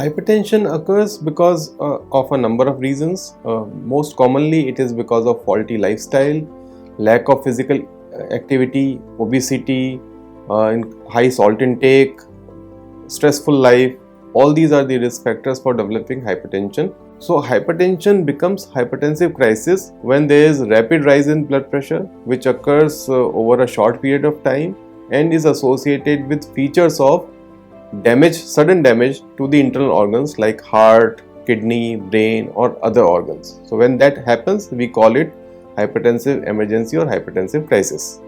Hypertension occurs because of a number of reasons. Most commonly, it is because of faulty lifestyle, lack of physical activity, obesity, high salt intake, stressful life. All these are the risk factors for developing hypertension. So, hypertension becomes hypertensive crisis when there is rapid rise in blood pressure, which occurs over a short period of time and is associated with features of sudden damage to the internal organs like heart, kidney, brain, or other organs. So when that happens, we call it hypertensive emergency or hypertensive crisis.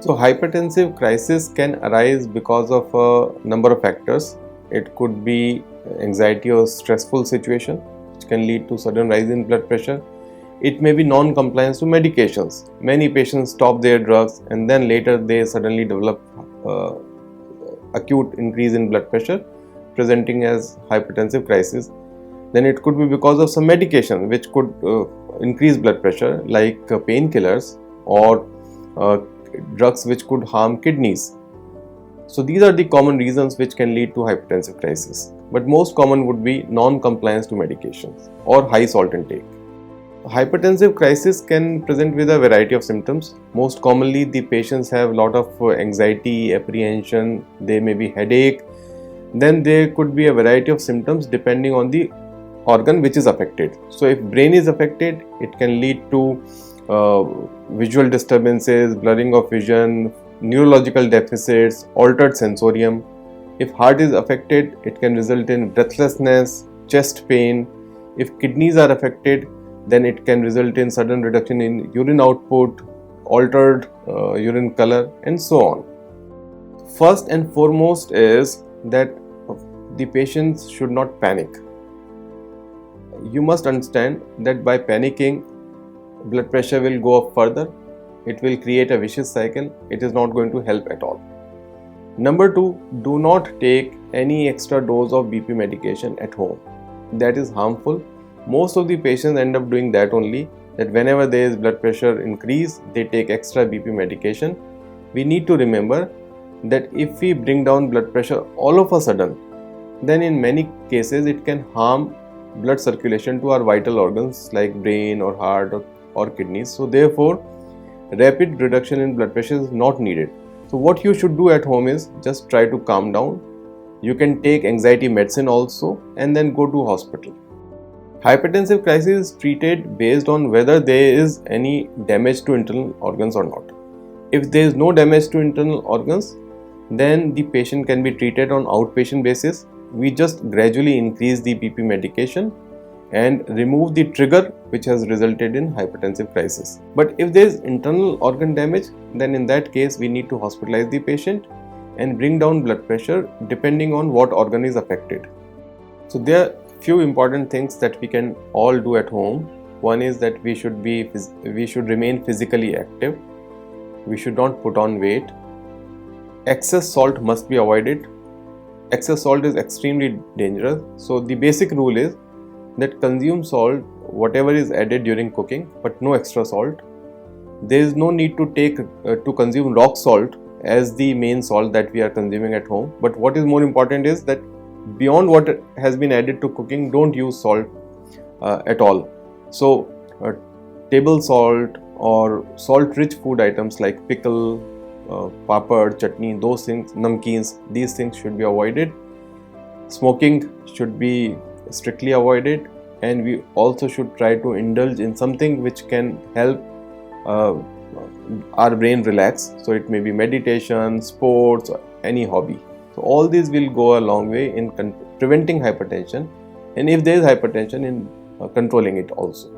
So hypertensive crisis can arise because of a number of factors. It could be anxiety or stressful situation, which can lead to sudden rise in blood pressure. It may be non-compliance to medications. Many patients stop their drugs and then later they suddenly develop acute increase in blood pressure, presenting as hypertensive crisis. Then it could be because of some medication which could increase blood pressure, like painkillers or drugs which could harm kidneys. So these are the common reasons which can lead to hypertensive crisis, but most common would be non-compliance to medications or high salt intake. Hypertensive crisis can present with a variety of symptoms. Most commonly, the patients have a lot of anxiety, apprehension, there may be headache. Then there could be a variety of symptoms depending on the organ which is affected. So if brain is affected, it can lead to visual disturbances, blurring of vision, neurological deficits, altered sensorium. If heart is affected, it can result in breathlessness, chest pain. If kidneys are affected, then it can result in sudden reduction in urine output, altered urine color, and so on. First and foremost is that the patients should not panic. You must understand that by panicking, blood pressure will go up further. It will create a vicious cycle. It is not going to help at all. Number two, do not take any extra dose of BP medication at home. That is harmful. Most of the patients end up doing that only, that whenever there is blood pressure increase, they take extra BP medication. We need to remember that if we bring down blood pressure all of a sudden, then in many cases it can harm blood circulation to our vital organs like brain or heart or kidneys. So therefore, rapid reduction in blood pressure is not needed. So what you should do at home is just try to calm down. You can take anxiety medicine also and then go to hospital. Hypertensive crisis is treated based on whether there is any damage to internal organs or not. If there is no damage to internal organs, then the patient can be treated on outpatient basis. We just gradually increase the BP medication and remove the trigger which has resulted in hypertensive crisis. But if there is internal organ damage, then in that case we need to hospitalize the patient and bring down blood pressure depending on what organ is affected. So there are few important things that we can all do at home. One is that we should remain physically active. We should not put on weight. Excess salt must be avoided. Excess salt is extremely dangerous. So the basic rule is that consume salt whatever is added during cooking, but no extra salt. There is no need to consume rock salt as the main salt that we are consuming at home. But what is more important is that beyond what has been added to cooking, don't use salt at all. So table salt or salt rich food items like pickle, papad, chutney, those things, namkeens, these things should be avoided. Smoking should be strictly avoided, and we also should try to indulge in something which can help our brain relax. So it may be meditation, sports, or any hobby. So all these will go a long way in preventing hypertension, and if there is hypertension, in controlling it also.